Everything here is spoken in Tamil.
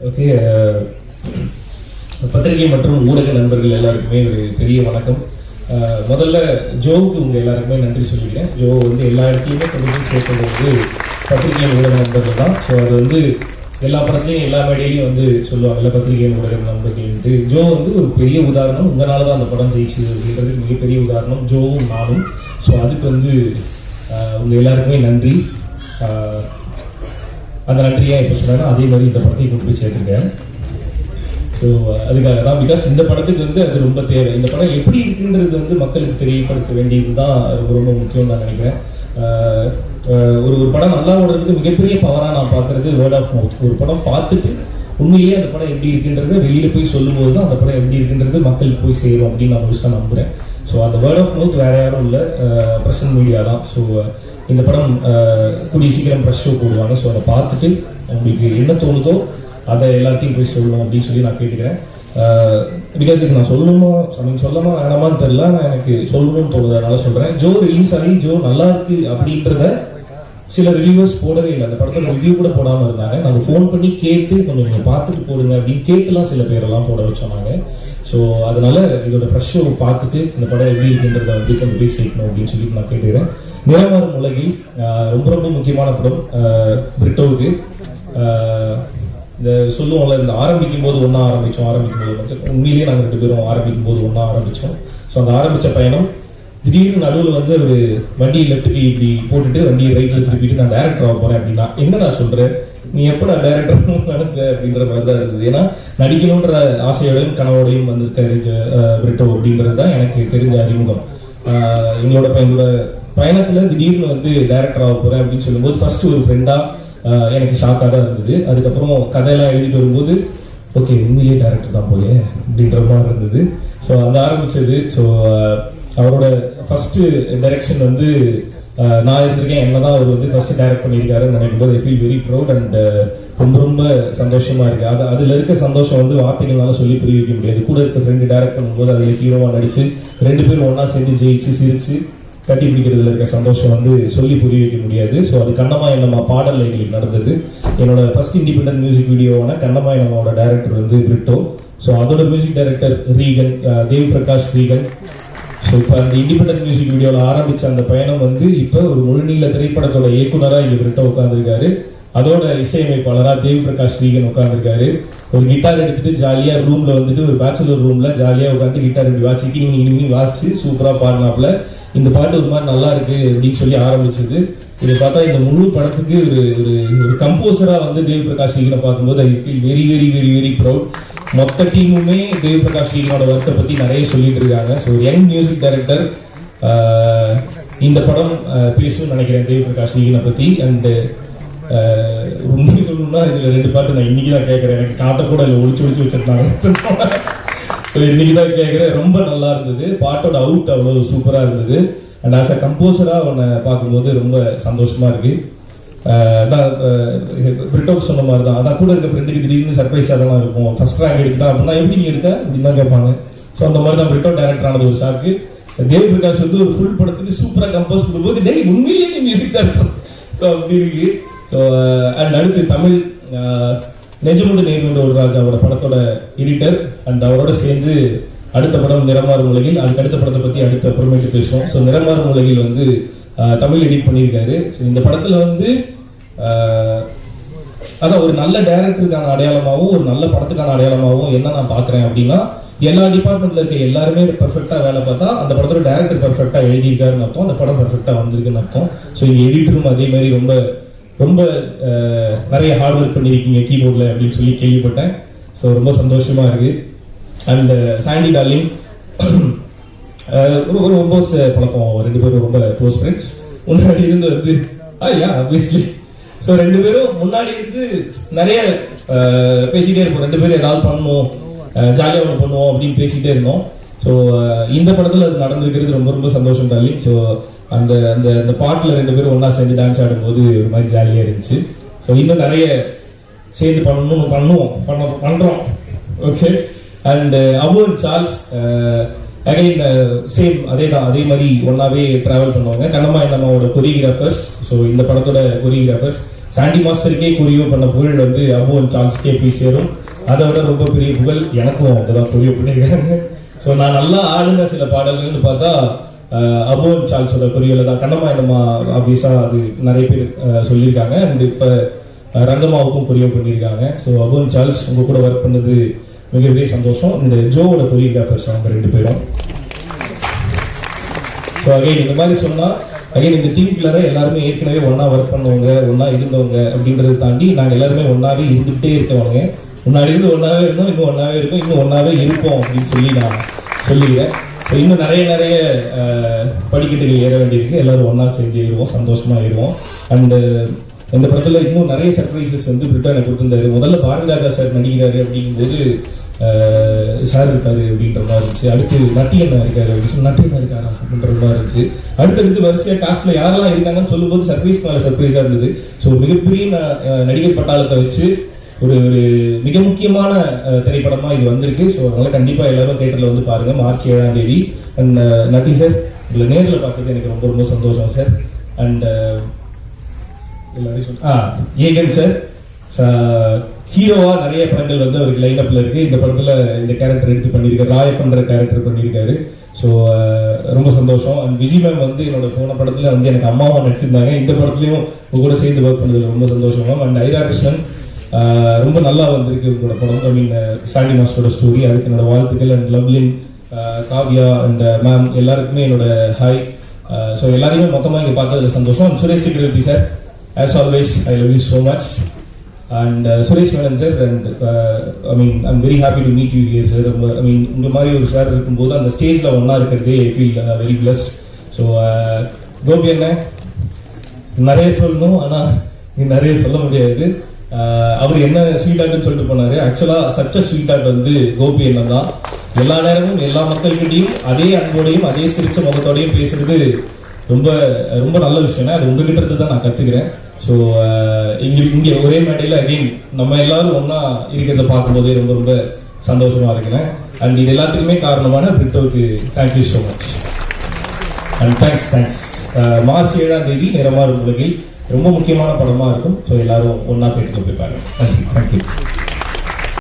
ஓகே, பத்திரிகை மற்றும் ஊடக நண்பர்கள் எல்லாருக்குமே ஒரு பெரிய வணக்கம். முதல்ல ஜோவுக்கு உங்கள் எல்லாருக்குமே நன்றி சொல்லிக்கிறேன். ஜோ வந்து எல்லா இடத்துலையுமே கொண்டு போய் சேர்த்தது வந்து பத்திரிகை ஊடக நண்பர்கள் தான். ஸோ அது வந்து எல்லா படத்துலையும் எல்லா மேடையிலையும் வந்து சொல்லுவாங்கல்ல பத்திரிகை ஊடக நண்பர்கள்ட்டு. ஜோ வந்து ஒரு பெரிய உதாரணம். உங்களால தான் அந்த படம் ஜெயிச்சுது அப்படின்றதுக்கு மிகப்பெரிய உதாரணம் ஜோவும் நானும். ஸோ அதுக்கு வந்து உங்கள் எல்லாருக்குமே நன்றி. அந்த நன்றியாக இப்போ சொன்னாங்க, அதே மாதிரி இந்த படத்தையும் கொண்டு போய் சேர்த்துருக்கேன். ஸோ அதுக்காக தான், பிகாஸ் இந்த படத்துக்கு வந்து அது ரொம்ப தேவை. இந்த படம் எப்படி இருக்குன்றது வந்து மக்களுக்கு தெரியப்படுத்த வேண்டியது தான் ரொம்ப ரொம்ப முக்கியம் நான் நினைக்கிறேன். ஒரு படம் நல்லா ஓடுறதுக்கு மிகப்பெரிய பவராக நான் பார்க்குறது வேர்ட் ஆஃப் மவுத். ஒரு படம் பார்த்துட்டு உண்மையிலேயே அந்த படம் எப்படி இருக்குன்றத வெளியில் போய் சொல்லும்போது தான் அந்த படம் எப்படி இருக்குன்றது மக்களுக்கு போய் சேரும் அப்படின்னு நான் முழுசாக நம்புகிறேன். ஸோ அந்த வேர்ட் ஆஃப் மவுத் வேறு யாரும் இல்லை, பிரசன்ட் மீடியா தான். ஸோ இந்த படம் கூடிய சீக்கிரம் ப்ரெஸ் ஷோ போடுவாங்க. ஸோ அதை பார்த்துட்டு உங்களுக்கு என்ன தோணுதோ அதை எல்லாத்தையும் போய் சொல்லணும் அப்படின்னு சொல்லி நான் கேட்டுக்கிறேன். பிகாஸ் இது நான் சொல்லணுமா சொல்லணுமா வேணாமான்னு தெரியல, நான் எனக்கு சொல்லணும்னு தோணுது, அதனால சொல்கிறேன். ஜோ ரிலீஸ் ஆகி ஜோ நல்லா இருக்கு அப்படின்றத சில ரிவ்யூவர்ஸ் போடவே இல்லை. அந்த படத்தோட ரிவ்யூ கூட போடாமல் இருந்தாங்க. நாங்கள் ஃபோன் பண்ணி கேட்டு கொஞ்சம் நீங்கள் பார்த்துட்டு போடுங்க அப்படின்னு கேட்டுலாம் சில பேரெல்லாம் போட வச்சோன்னாங்க. ஸோ அதனால இதோட ப்ரெஷ் ஷோ பார்த்துட்டு இந்த படம் எப்படி இருக்குன்றத வந்து கொஞ்சம் போய் சேர்க்கணும் அப்படின்னு சொல்லிட்டு நான் கேட்டுக்கிறேன். நிறமாறும் உலகில் ரொம்ப ரொம்ப முக்கியமான படம் பிரிட்டோவுக்கு. இந்த சொல்லுவோம்ல, இந்த ஆரம்பிக்கும் போது ஒன்றா ஆரம்பிக்கும் போது உண்மையிலேயே நாங்கள் 2 பேரும் ஆரம்பிக்கும் போது ஒன்றா ஆரம்பித்தோம். ஸோ அந்த ஆரம்பித்த பயணம் திடீர்னு நடுவில் வந்து ஒரு வண்டியை லெஃப்ட்டுக்கு இப்படி போட்டுட்டு வண்டியை ரைட்டில் திருப்பிட்டு நான் டேரக்டர் ஆக போகிறேன் அப்படின்னா, என்ன நான் சொல்கிறேன், நீ எப்போ நான் டேரக்டர் நினைச்ச அப்படின்ற மாதிரி தான் இருந்தது. ஏன்னா நடிக்கணுன்ற ஆசையோடையும் கனவோடையும் வந்திருக்காரு பிரிட்டோ அப்படின்றது தான் எனக்கு தெரிஞ்ச அறிமுகம். எங்களோட பயணத்தில் திடீர்னு வந்து டேரக்டர் ஆக போகிறேன் அப்படின்னு சொல்லும்போது ஃபர்ஸ்ட் ஒரு ஃப்ரெண்டாக எனக்கு ஷாக்காக தான் இருந்தது. அதுக்கப்புறம் கதையெல்லாம் எழுதிட்டு வரும்போது ஓகே உண்மையிலேயே டேரக்டர் தான் போல அப்படின்ற மாதிரி இருந்தது. ஸோ அந்த ஆரம்பிச்சது. ஸோ அவரோட ஃபர்ஸ்ட் டைரக்ஷன் வந்து நான் இருந்திருக்கேன், என்ன தான் அவர் வந்து ஃபர்ஸ்ட் டைரக்ட் பண்ணியிருக்காருன்னு நினைக்கும்போது I feel very proud and ரொம்ப ரொம்ப சந்தோஷமா இருக்கு. அதில் இருக்க சந்தோஷம் வந்து வார்த்தைகள்னால சொல்லி புரிய வைக்க முடியாது. கூட இருக்க ஃப்ரெண்டு டைரக்ட் பண்ணும்போது அதில் ஹீரோவாக நடிச்சு 2 பேரும் ஒன்றா சேர்ந்து ஜெயிச்சு சிரிச்சு கட்டி பிடிக்கிறதுல இருக்க சந்தோஷம் வந்து சொல்லி புரிய வைக்க முடியாது. ஸோ அது கண்ணம்மா என்னம்மா பாடல் எங்களுக்கு நடந்தது. என்னோட ஃபர்ஸ்ட் இண்டிபெண்டன்ட் மியூசிக் வீடியோவான கண்ணம்மா என்னம்மாவோட டைரக்டர் வந்து பிரிட்டோ. ஸோ அதோட music director Regan, Devi Prakash Regan. So இப்போ அந்த இண்டிபெண்டன்ட் மியூசிக் வீடியோவில் ஆரம்பித்த அந்த பயணம் வந்து இப்போ ஒரு முழுநீள திரைப்படத்தோட இயக்குனராக இங்கே பிரிட்டோ உட்காந்துருக்காரு. அதோட இசையமைப்பாளராக தேவி பிரகாஷ் ரீகன் உட்காந்துருக்காரு. ஒரு கிட்டார் எடுத்துட்டு ஜாலியாக ரூமில் வந்துட்டு ஒரு பேச்சுலர் ரூமில் ஜாலியாக உட்காந்து கிட்டார் இப்படி வாசிக்கு நீங்கள் வாசிச்சு சூப்பராக பாடினாப்புல இந்த பாட்டு ஒரு மாதிரி நல்லா இருக்கு அப்படின்னு சொல்லி ஆரம்பிச்சது. இதை பார்த்தா இந்த முழு படத்துக்கு ஒரு கம்போசராக வந்து தேவி பிரகாஷ் ரீகனை பார்க்கும்போது I feel very very very very proud. மொத்த டீமுமே தேவி பிரகாஷ் ரீகனோட ஒர்க்கை பற்றி நிறைய சொல்லிட்டு இருக்காங்க. ஸோ யங் மியூசிக் டைரக்டர் இந்த படம் பேசணும்னு நினைக்கிறேன் தேவி பிரகாஷ் ரீகனை பற்றி. அண்டு உண்மையை சொல்லணும்னா இதில் 2 பாட்டு நான் இன்னைக்கு தான் கேட்குறேன். எனக்கு காட்ட கூட இல்லை, ஒளிச்சு வச்சிருந்தாங்க. இன்னைக்கு தான் கேட்குறேன். ரொம்ப நல்லா இருந்தது. பாட்டோட அவுட் அவ்வளோ சூப்பராக இருந்தது. அண்ட் ஆஸ் அ கம்போசராக உன்னை பார்க்கும்போது ரொம்ப சந்தோஷமா இருக்கு. பிரிட்டோக்கு சொன்ன மாதிரி தான், அதான் கூட இருக்க ஃப்ரெண்டுக்கு திடீர்னு சர்ப்ரைஸாக தான் இருக்கும். ஃபர்ஸ்ட் ரேங்க் எடுத்துட்டா அப்படின்னா எப்படி நீ எடுத்த அப்படின்னு தான் கேட்பாங்க. ஸோ அந்த மாதிரி தான் பிரிட்டோ டைரக்டர் ஆனது ஒரு ஷாக்கு. தேவி பிரகாஷ் வந்து ஒரு ஃபுல் படத்துக்கு சூப்பராக கம்போஸ் பண்ணும்போது டே உண்மையிலேயே நீ மியூசிக் டைரக்டர். ஸோ அப்படி இருக்கு. ஸோ அண்ட் அடுத்து தமிழ் நெஜமுண்டு நேர்முண்டு ஒரு ராஜாவோட படத்தோட எடிட்டர் அண்ட் அவரோட சேர்ந்து அடுத்த படம் நிறமாறும் உலகில். அதுக்கு அடுத்த படத்தை பற்றி அடுத்த அப்புறமேட்டு பேசுவோம். ஸோ நிறமாறும் உலகில் வந்து தமிழ் எடிட் பண்ணியிருக்காரு. ஸோ இந்த படத்தில் வந்து அதான் ஒரு நல்ல டைரக்டருக்கான அடையாளமாகவும் ஒரு நல்ல படத்துக்கான அடையாளமாகவும் என்ன நான் பார்க்குறேன் அப்படின்னா, எல்லா டிபார்ட்மெண்ட்ல இருக்க எல்லாருமே பெர்ஃபெக்டாக வேலை பார்த்தா அந்த படத்தோட டைரக்டர் பெர்ஃபெக்டாக எழுதியிருக்காருன்னு அர்த்தம், அந்த படம் பெர்ஃபெக்டாக வந்திருக்குன்னு அர்த்தம். ஸோ இங்கே எடிட்டரும் அதே மாதிரி ரொம்ப ரொம்ப நிறைய ஹார்ட் ஒர்க் பண்ணியிருக்கீங்க கீபோர்டில் அப்படின்னு சொல்லி கேள்விப்பட்டேன். ஸோ ரொம்ப சந்தோஷமா இருக்கு. அண்ட் சாண்டி டார்லிங் ரொம்ப ரொம்ப பழக்கம், 2 பேரும் ரொம்ப க்ளோஸ் ஃப்ரெண்ட்ஸ். முன்னாடி இருந்து வந்து ஆப்வியஸ்லி. ஸோ 2 பேரும் முன்னாடி இருந்து நிறைய பேசிட்டே இருப்போம். 2 பேரும் ஏதாவது பண்ணுவோம், ஜாலியாக ஒன்று பண்ணுவோம் அப்படின்னு பேசிட்டே இருந்தோம். ஸோ இந்த படத்தில் அது நடந்திருக்கிறது ரொம்ப ரொம்ப சந்தோஷம் டார்லிங். ஸோ அந்த அந்த அந்த பாட்டில் 2 பேரும் ஒன்றா சேர்ந்து டான்ஸ் ஆடும்போது ஒரு மாதிரி ஜாலியாக இருந்துச்சு. ஸோ இன்னும் நிறைய சேர்ந்து பண்ணுறோம். Okay. And Abu and Charles again same அதே மாதிரி ஒன்றாவே ட்ராவல் பண்ணுவாங்க. கண்ணம்மா என்னம்மாவோட கொரியோகிராஃபர்ஸ். ஸோ இந்த படத்தோட கொரியோகிராஃபர்ஸ் சாண்டி மாஸ்டருக்கே கொரியோ பண்ண புகழ் வந்து அபு அண்ட் சார்ல்ஸ்கே போய் சேரும். அதை விட ரொம்ப பெரிய புகழ் எனக்கும் அவங்க தான் கொரியோ பண்ணியிருக்காங்க. ஸோ நான் நல்லா ஆடுன சில பாடல்கள்னு பார்த்தா அபு அண்ட் சார்ல்ஸோட கொரியோல தான். கண்ணம்மா என்னம்மா ஆப்வியஸா அது நிறைய பேர் சொல்லியிருக்காங்க. அண்ட் இப்போ ரங்கம்மாவுக்கும் கொரியோ பண்ணியிருக்காங்க. ஸோ அபு அண்ட் சார்ல்ஸ் உங்க கூட ஒர்க் பண்ணது மிகப்பெரிய சந்தோஷம். இந்த ஜோவோட கொரியோகிராஃபர்ஸ் அவங்க 2 பேரும். ஸோ அகைன் இந்த மாதிரி சொன்னா அகைன் இந்த டீமுக்குள்ளார எல்லாருமே ஏற்கனவே ஒன்னா ஒர்க் பண்ணவங்க, ஒன்னா இருந்தவங்க அப்படின்றத தாண்டி நாங்கள் எல்லாருமே ஒன்னாவே இருந்துகிட்டே இருக்கவங்க. முன்னாடி இருந்து ஒன்னாவே இருந்தோம், இன்னும் ஒன்னாவே இருக்கும், இன்னும் ஒன்னாவே இருப்போம் அப்படின்னு சொல்லி நான் சொல்லிடுறேன். ஸோ இன்னும் நிறைய படிக்கட்டுகள் ஏற வேண்டியிருக்கு. எல்லாரும் ஒன்னா சேர்ந்து ஏறுவோம், சந்தோஷமா ஏறுவோம். அண்ட் இந்த படத்துல இன்னும் நிறைய சர்ப்ரைசஸ் வந்து பிரிட்டானை கொடுத்துருந்தாரு. முதல்ல பாரதி ராஜா சார் நடிக்கிறாரு அப்படிங்கும்போது சார் இருக்காரு அப்படின்ற மாதிரி இருந்துச்சு. அடுத்து நட்டியண்ணா இருக்காரு அப்படின்னு சொல்லி நட்டியண்ணா இருக்காரா அப்படின்ற மாதிரி இருந்துச்சு. அடுத்தடுத்து வரிசையா காஸ்ட்ல யாரெல்லாம் இருக்காங்கன்னு சொல்லும்போது சர்ப்ரைஸ் மேல சர்ப்ரைஸா இருந்தது. ஸோ மிகப்பெரிய நடிகர் பட்டாளத்தை வச்சு ஒரு மிக முக்கியமான திரைப்படமா இது வந்திருக்கு. ஸோ அதனால கண்டிப்பா எல்லாரும் தியேட்டர்ல வந்து பாருங்க. மார்ச் 7ஆம் தேதி. அண்ட் நட்டி சார் உங்களை நேரில் பார்த்தது எனக்கு ரொம்ப ரொம்ப சந்தோஷம் சார். அண்ட் ஏகன் சார் ஹீரோவா நிறைய படங்கள் வந்து அவருக்கு லைன் அப்ல இருக்கு. இந்த படத்துல இந்த கேரக்டர் எடுத்து பண்ணியிருக்காரு, ராயப்பன்ற கேரக்டர் பண்ணியிருக்காரு. ஸோ ரொம்ப சந்தோஷம். அண்ட் விஜய் மேம் வந்து என்னோட போன படத்துல வந்து எனக்கு அம்மாவும் நடிச்சிருந்தாங்க. இந்த படத்துலயும் உங்க கூட சேர்ந்து ஒர்க் பண்ணதுல ரொம்ப சந்தோஷம் மேம். அண்ட் ஐரா கிருஷ்ணன் ரொம்ப நல்லா வந்திருக்கு உங்களோட படம். ஐ மீன் சாண்டி மாஸ்டரோட ஸ்டோரி, அதுக்கு என்னோட வாழ்த்துக்கள். And Lovelin, Kavya and ma'am எல்லாருக்குமே என்னோட ஹாய். ஸோ எல்லாரையுமே மொத்தமாக இங்கே பார்த்ததுல சந்தோஷம். சுரேஷ் சக்கரவர்த்தி sir, as always I love you so much. And Suresh Menon sir, and I mean I'm very happy to meet you here sir. I mean உங்க மாதிரி ஒரு சார் இருக்கும்போது அந்த ஸ்டேஜ்ல ஒன்னா இருக்கிறதே I feel very blessed. So Gopi அண்ணா நிறைய சொல்லணும், ஆனா நிறைய சொல்ல முடியாது. அவர் என்ன ஸ்வீட் ஆர்ட்னு சொல்லிட்டு போனாரு. ஆக்சுவலா சச்ச ஸ்வீட் ஆர்ட் வந்து கோபி அண்ணன் தான். எல்லா நேரமும் எல்லா மக்கள்கிட்டையும் அதே அன்போடையும் அதே சிரிச்ச முகத்தோடையும் பேசுறது ரொம்ப ரொம்ப நல்ல விஷயம். அது உங்ககிட்ட இருந்து தான் நான் கத்துக்கிறேன். ஸோ இங்கே ஒரே மேடையில் அகைன் நம்ம எல்லாரும் ஒன்னா இருக்கிறத பார்க்கும்போதே ரொம்ப ரொம்ப சந்தோஷமா இருக்கிறேன். அண்ட் இது எல்லாத்துக்குமே காரணமான பிரிட்டோவுக்கு thank you so much. And thanks. March 7ஆம் தேதி நிறமாறும் உலகில் ரொம்ப முக்கியமான படமா இருக்கும். ஸோ எல்லாரும் ஒன்னா தேட்டருக்கு போய் பாருங்க. தேங்க்யூ.